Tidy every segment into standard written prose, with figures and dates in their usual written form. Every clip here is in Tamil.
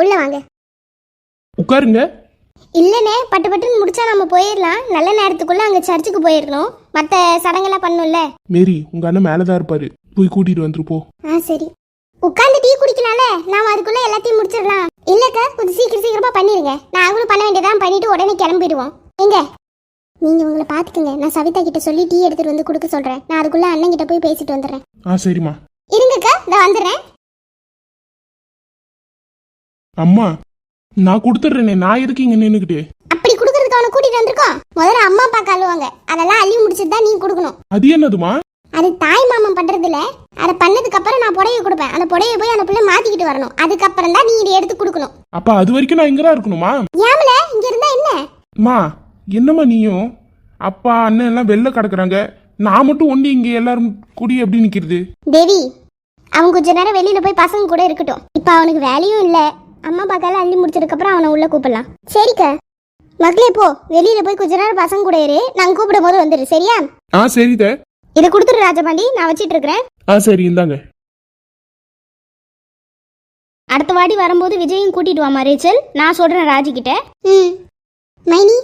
உள்ள வாங்க. உட்காருங்க. இல்லனே, பட்டு பட்டுன்னு முடிச்சா நம்ம போயிடலாம். நல்ல நேரத்துக்குள்ள அங்க சர்ச்சுக்கு போயிடணும். மத்த சடங்கெல்லாம் பண்ணும்ல. மேரி, உங்க அண்ணன் மேலதான் இருப்பாரு, போய் கூட்டிட்டு வந்துரு போ. சரி. உட்காந்து டீ குடிக்கலாம்ல, நாம அதுக்குள்ள எல்லாத்தையும் முடிச்சிடலாம். இல்லக்கா, கொஞ்சம் சீக்கிரமா பண்ணிருங்க. நாங்களும் பண்ண வேண்டியதான் பண்ணிட்டு உடனே கிளம்பிடுவோம். எங்க நீங்க உங்களை பாத்துக்கங்க. நான் சவிதா கிட்ட சொல்லி டீ எடுத்துட்டு வந்து கொடுக்க சொல்றேன். நான் அதுக்குள்ள அண்ணன் கிட்ட போய் பேசிட்டு வந்துடுறேன். சரிம்மா. இருங்கக்கா, நான் வந்துடுறேன். அம்மா, நான் கொடுத்துட்றேனே, நான் எதுக்கு இங்க நின்னுக்கிட்டு? அப்படி குடுக்கறதுக்கு அவனை கூட்டிட்டு வந்திருக்கோம். முதல்ல அம்மா அப்பா கழுவாங்க, அதெல்லாம் அள்ளி முடிச்சிட்டு தான் நீ கொடுக்கணும். அது என்னதுமா? அது தாய் மாமன் பண்றதுல. அதை பண்ணதுக்கு அப்புறம் நான் புடவை கொடுப்பேன். அந்த புடவைய போய் அந்த பிள்ளை மாத்திக்கிட்டு வரணும். அதுக்கப்புறம் தான் நீ இதை எடுத்து கொடுக்கணும். அப்ப அது வரைக்கும் நான் இங்கதான் இருக்கணுமா? ஏமல இங்க இருந்தா என்ன? மா, என்னம்மா நீயும் அப்பா அண்ணன் எல்லாம் வெளில கிடக்குறாங்க, நான் மட்டும் ஒண்டி இங்க எல்லாரும் கூடி எப்படி நிக்கிறது? தேவி, அவன் கொஞ்ச நேரம் வெளியில போய் பசங்க கூட இருக்கட்டும். இப்ப அவனுக்கு வேலையும் இல்ல. அம்மா பாக்கால அள்ளி முடிச்சதுக்கு அப்புறம் அவனை உள்ள கூப்பிடலாம். சரிக்கா. மக்களே, போ வெளியில போய் கொஞ்ச நேரம் பசங்க கூட இரு. நாங்க கூப்பிடும் போது வந்துரு, சரியா? சரிதே. இதை கொடுத்துரு ராஜபாண்டி, நான் வச்சிட்டு இருக்கிறேன். சரி, இந்தாங்க. அடுத்த வாடி வரும்போது விஜயும் கூட்டிட்டு வாமா ரேச்சல். நான் சொல்றேன் ராஜி கிட்ட. மைனி.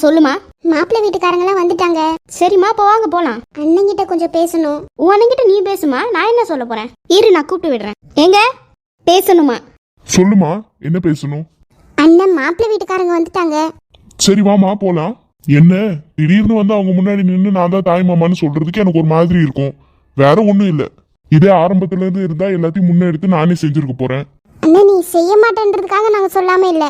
சொல்லுமா. மாப்பிள்ளை வீட்டுக்காரங்களாம் வந்துட்டாங்க. சரிம்மா, இப்போ வாங்க போலாம். அண்ணன் கிட்ட கொஞ்சம் பேசணும். உன் அண்ணன் கிட்ட நீ பேசுமா, நான் என்ன சொல்ல போறேன்? இரு, நான் கூப்பிட்டு விடுறேன். எங்க பேசணுமா? சொல்லுமா, என்ன பேசணும்? அண்ணன் மாப்பிள்ளை வீட்டுக்காரங்க வந்துட்டாங்க. சரி வாமா போலாம். என்ன திடீர்னு வந்து அவங்க முன்னாடி நின்று நான் தான் தாய் மாமான்னு சொல்றதுக்கு எனக்கு ஒரு மாதிரி இருக்கும். வேற ஒண்ணும் இல்ல, இதே ஆரம்பத்துல இருந்து இருந்தா எல்லாத்தையும் முன்னெடுத்து நானே செஞ்சிருக்க போறேன். அண்ணன் நீ செய்ய மாட்டேன்றதுக்காக நாங்க சொல்லாம இல்ல.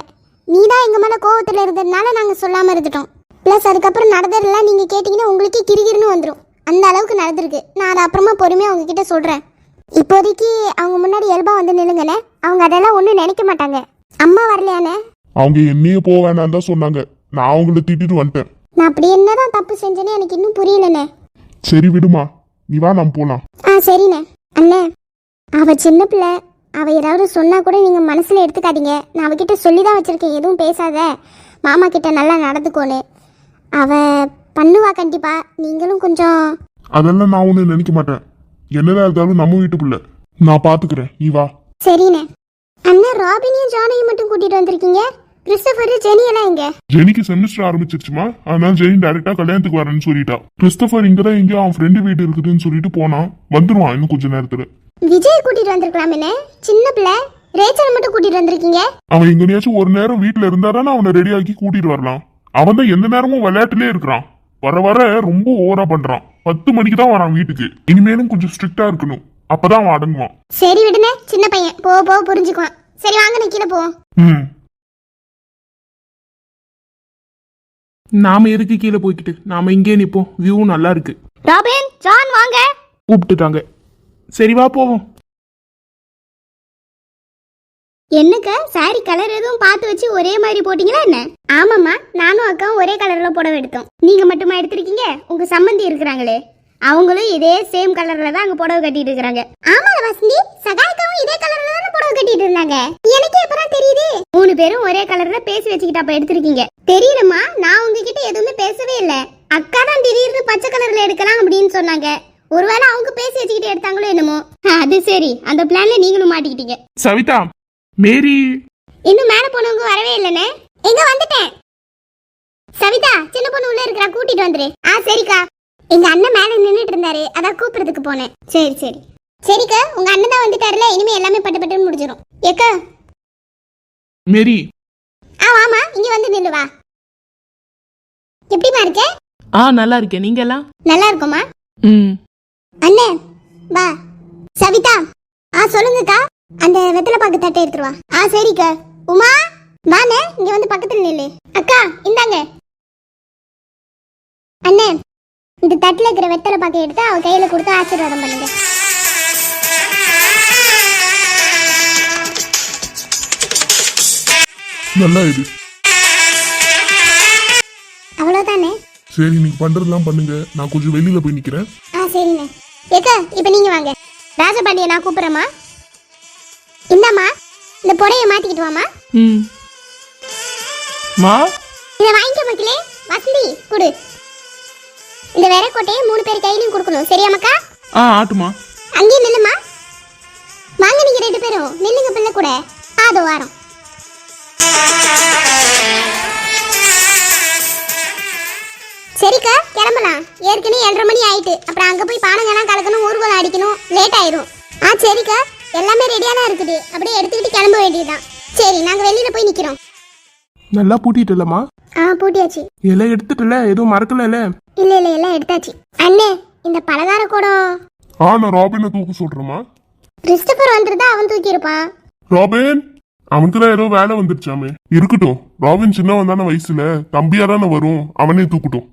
நீதான் எங்க மேல கோவத்துல இருந்ததுனால நாங்க சொல்லாம இருந்துட்டோம். பிளஸ் அதுக்கப்புறம் நடந்ததெல்லாம் நீங்க கேட்டீங்கன்னா உங்களுக்கே கிரிகிரின்னு வந்துடும். அந்த அளவுக்கு நடந்திருக்கு. நான் அதை அப்புறமா பொறுமையா உங்ககிட்ட சொல்றேன். இப்போதைக்கு அவங்க முன்னாடி இயல்பா வந்து நில்லுங்கண்ணே. அவங்க அதெல்லாம் ஒண்ணும் நினைக்க மாட்டாங்க. அம்மா வரலையானே? அவங்க என்னையே போக வேணாம் தான் சொன்னாங்க. நான் அவங்கள திட்டிட்டு வந்துட்டேன். நான் அப்படி என்னதான் தப்பு செஞ்சேன்னு எனக்கு இன்னும் புரியலண்ணே. சரி விடுமா, நீ வா, நாம் போலாம். சரிண்ணே. அண்ணே, அவ சின்ன பிள்ளை. அவ ஏதாவது சொன்னா கூட நீங்க மனசுல எடுத்துக்காதீங்க. நான் அவகிட்ட சொல்லிதான் வச்சிருக்கேன், எதுவும் பேசாத, மாமா கிட்ட நல்லா நடந்துக்கோன்னு. அவ பண்ணுவா கண்டிப்பா. நீங்களும் கொஞ்சம். அதெல்லாம் நான் ஒண்ணு நினைக்க மாட்டேன். என்னதான் இருந்தாலும் நம்ம வீட்டு பிள்ளை, நான் பாத்துக்கிறேன், நீ வா. சரிண்ணே. அண்ணா, ராபினியும் ஜானையும் மட்டும் கூட்டிட்டு வந்திருக்கீங்க. கிறிஸ்டோபர், ஜெனி எல்லாம் எங்க? ஜெனிக்கு செமிஸ்டர் ஆரம்பிச்சிருச்சுமா, அதனால ஜெனி டைரக்டா கல்யாணத்துக்கு வரேன்னு சொல்லிட்டா. கிறிஸ்டோபர் இங்கதான் எங்கேயோ அவன் ஃப்ரெண்டு வீடு இருக்குதுன்னு சொல்லிட்டு போனான். வந்துருவான் இன்னும் கொஞ்ச நேரத்துல. விஜய் கூட்டிட்டு வந்திருக்கலாமே, சின்ன பிள்ளை. ரேச்சல் மட்டும் கூட்டிட்டு வந்திருக்கீங்க. அவன் எங்கேயாச்சும் ஒரு நேரம் வீட்டுல இருந்தாதானே அவனை ரெடி ஆக்கி கூட்டிட்டு வரலாம். அவன் தான் எந்த நேரமும் விளையாட்டுலயே இருக்கிறான். வர வர ரொம்ப ஓவரா பண்றான். 10 மணிக்கு தான் வரான் வீட்டுக்கு. இனிமேலும் கொஞ்சம் ஸ்ட்ரிக்டா இருக்கணும், அப்பதான் அவன் அடங்குவான். சரி விடுனே, சின்ன பையன் போக போக புரிஞ்சுக்குவான். சரி வாங்க, நான் கீழே போவோம். நாம எதுக்கு கீழே போய்கிட்டு, நாம இங்கே நிப்போம். வியூ நல்லா இருக்கு. ராபின், ஜான் வாங்க. கூப்பிட்டுட்டாங்க. சரி வா போவோம். என்னக்க சாரி கலர் எதுவும் பார்த்து வச்சு ஒரே மாதிரி போட்டீங்களா என்ன? ஆமாம்மா, நானும் அக்காவும் ஒரே கலர்ல புடவை எடுத்தோம். நீங்க மட்டுமா எடுத்திருக்கீங்க? உங்க சம்பந்தி இருக்கிறாங்களே, அவங்களும் இதே சேம் கலர்ல தான் அங்க புடவை கட்டிட்டு இருக்காங்க. ஆமா வசந்தி, சகாய்க்காவும் இதே கலர்ல தான் புடவை கட்டிட்டு இருந்தாங்க. எனக்கு எப்பதான் தெரியுது? 3 பேரும் ஒரே கலர்ல பேசி வச்சுக்கிட்டு அப்ப எடுத்திருக்கீங்க. தெரியலமா, நான் உங்ககிட்ட எதுவுமே பேசவே இல்ல. அக்கா தான் திடீர்னு பச்சை கலர்ல எடுக்கலாம் அப்படின்னு சொன்னாங்க. ஒருவேளை அவங்க பேசி வச்சுக்கிட்டு எடுத்தாங்களோ என்னமோ. அது சரி, அந்த பிளான்ல நீங்களும் மாட்டிக்கிட்டீங்க. சவிதா, மேரி இன்னும் மேல போனவங்க வரவே இல்லனே. எங்க வந்துட்டேன். சவிதா, சின்ன பொண்ணு உள்ள இருக்கா, கூட்டிட்டு வந்துரு. சரிக்கா. எங்க அண்ணன் மேல நின்னுட்டு இருந்தாரு, அதான் கூப்பிடுறதுக்கு போனேன். சரி சரி. சரிக்கா, உங்க அண்ணன் தான் வந்துட்டாருல, இனிமே எல்லாமே பட்டு பட்டுன்னு முடிஞ்சிடும். ஏக்கா மேரி. வாமா, இங்க வந்து நில்லு வா. எப்படிமா இருக்க? நல்லா இருக்கேன். நீங்க எல்லாம் நல்லா இருக்குமா? அண்ணே வா. சவிதா. சொல்லுங்கக்கா. அந்த வெத்தலை பாக்கு தட்டை எடுத்துருவா. சரிக்கா. உமா வானே, இங்க வந்து பக்கத்துல நில்லு. அக்கா இந்தாங்க. அண்ணே, இந்த தட்டுல இருக்கிற வெத்தலை பாக்கை எடுத்து அவ கையில கொடுத்து ஆசீர்வாதம் பண்ணுங்க. நல்லா இது. அவ்வளவுதானே? சரி, நீங்க பண்றதெல்லாம் பண்ணுங்க, நான் கொஞ்சம் வெளியில போய் நிக்கிறேன். சரிண்ணே. ஏக்கா இப்ப நீங்க வாங்க. ராஜபாண்டிய நான் கூப்பிடுறேம்மா. இந்தாம்மா, இந்த புடைய மாத்திக்கிட்டு வாமா. இதை வாங்கிக்க மக்களே. வசந்தி கொடு. இந்த விரக்கோட்டையை 3 பேர் கையிலையும் கொடுக்கணும், சரியா மக்கா? ஆட்டுமா. அங்கேயே நில்லுமா. வாங்க, நீங்க 2 பேரும் நில்லுங்க பிள்ளை கூட. அது வாரம். சரிக்கா கிளம்பலாம். ஏற்கனவே 7:30 மணி ஆயிட்டு. அப்புறம் அங்க போய் பானங்கெல்லாம் கலக்கணும், ஊர்வலம் அடிக்கணும், லேட் ஆயிரும். சரிக்கா, எல்லாமே ரெடியா தான் இருக்குது. அப்படியே எடுத்துக்கிட்டு கிளம்ப வேண்டியதுதான். சரி, நாங்க வெளியில போய் நிக்கிறோம். நல்லா பூட்டிட்டலம்மா? பூட்டியாச்சு. எல்லாம் எடுத்துட்டல, எதுவும் மறக்கல? இல்ல இல்ல, எல்லாம் எடுத்தாச்சு. அண்ணே, இந்த பலகார கூடம் நான் ராபினை தூக்க சொல்றேம்மா. கிறிஸ்டபர் வந்துருந்தா அவன் தூக்கி இருப்பான். ராபின், அவனுக்கு தான் ஏதோ வேலை வந்துருச்சாமே. இருக்கட்டும், ராபின் சின்னவன் தானே வயசுல, தம்பியா தானே வரும், அவனே தூக்கட்டும்.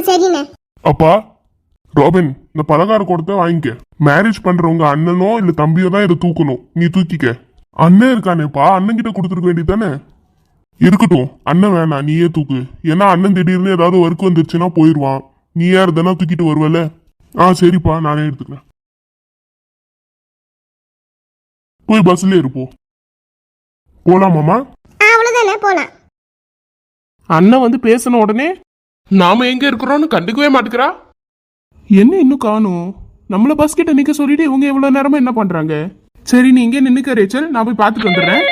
சரிண்ணே. அப்பா, ராபின் இந்த பலகார கூடத்தை வாங்கிக்க. மேரேஜ் பண்றவங்க அண்ணனோ இல்ல தம்பியோ தான் இதை தூக்கணும், நீ தூக்கிக்க. அண்ணன் இருக்கானேப்பா, அண்ணன் கிட்ட கொடுத்துருக்க வேண்டியதானே. இருக்கட்டும், அண்ணன் வேணாம், நீயே தூக்கு. ஏன்னா அண்ணன் திடீர்னு ஏதாவது ஒர்க் வந்துருச்சுன்னா போயிடுவான். நீ யார் தானே தூக்கிட்டு வருவல. சரிப்பா, நானே எடுத்துக்கிறேன். போய் பஸ்ல இருப்போம். போலாமாமா? அவ்வளவுதானே, போலாம். அண்ணன் வந்து பேசின உடனே நாம எங்க இருக்கிறோம்னு கண்டுக்கவே மாட்டேங்கிறா. என்ன இன்னும் காணும்? நம்மள பஸ் கிட்ட நிக்க சொல்லிட்டு இவங்க எவ்வளவு நேரமா என்ன பண்றாங்க? சரி, நீ இங்கே நின்னுக்க ரேச்சல், நான் போய் பார்த்துட்டு வந்துடுறேன்.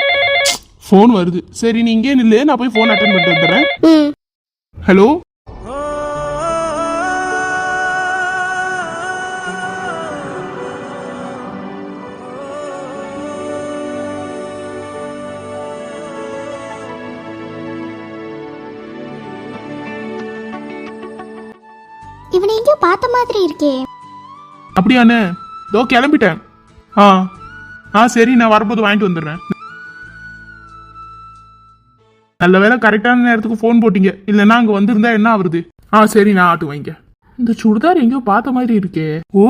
ஃபோன் வருது. சரி, நீ இங்கே நில்லு, நான் போய் ஃபோன் அட்டன் பண்ணிட்டு வந்துடுறேன். ஹலோ, இவனை எங்கேயோ பார்த்த மாதிரி இருக்கே. அப்படியாண்ணே? இதோ கிளம்பிட்டேன். சரி, நான் வரும்போது வாங்கிட்டு வந்துடுறேன். நல்ல வேலை கரெக்டான நேரத்துக்கு ஃபோன் போட்டீங்க, இல்லைன்னா அங்கே வந்திருந்தா என்ன ஆகுறது? சரி, நான் ஆட்டு வாங்கிக்க. இந்த சுடிதார் எங்கேயோ பார்த்த மாதிரி இருக்கே. ஓ,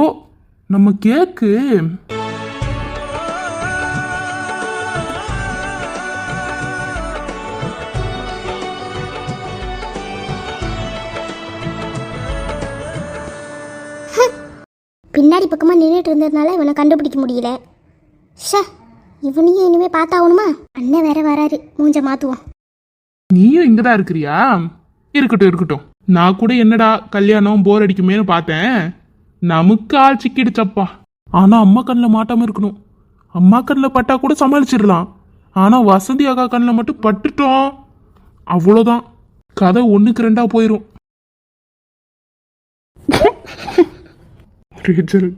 நம்ம கேக்கு. பின்னாடி பக்கமா நின்றுட்டு இருந்ததுனால இவனை கண்டுபிடிக்க முடியல. இவனையும் இனிமே பார்த்தாகணுமா? அண்ணன் வேற வராரு, மூஞ்ச மாத்துவோம். நீயும் இங்கதான் இருக்கிறியா? இருக்கட்டும் இருக்கட்டும். நான் கூட என்னடா கல்யாணம் போர் அடிக்குமேனு பார்த்தேன். நமக்கு ஆள் சிக்கிடுச்சப்பா. ஆனா அம்மா கண்ணில் மாட்டாம இருக்கணும். அம்மா கண்ணில் பட்டா கூட சமாளிச்சிடலாம். ஆனா வசந்தி அக்கா கண்ணில் மட்டும் பட்டுட்டோம், அவ்வளோதான், கதை 1க்கு 2 போயிரும்.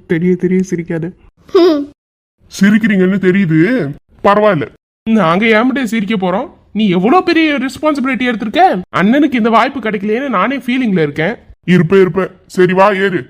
தெரிய தெரிய சிரிக்காது. சிரிக்கிறீங்கன்னு தெரியுது, பரவாயில்ல. நாங்க ஏன்டே சிரிக்க போறோம்? நீ எவ்வளவு பெரிய ரெஸ்பான்சிபிலிட்டி எடுத்திருக்க. அண்ணனுக்கு இந்த வாய்ப்பு கிடைக்கலையேன்னு நானே ஃபீலிங்ல இருக்கேன். இருப்ப சரி, வா ஏறு.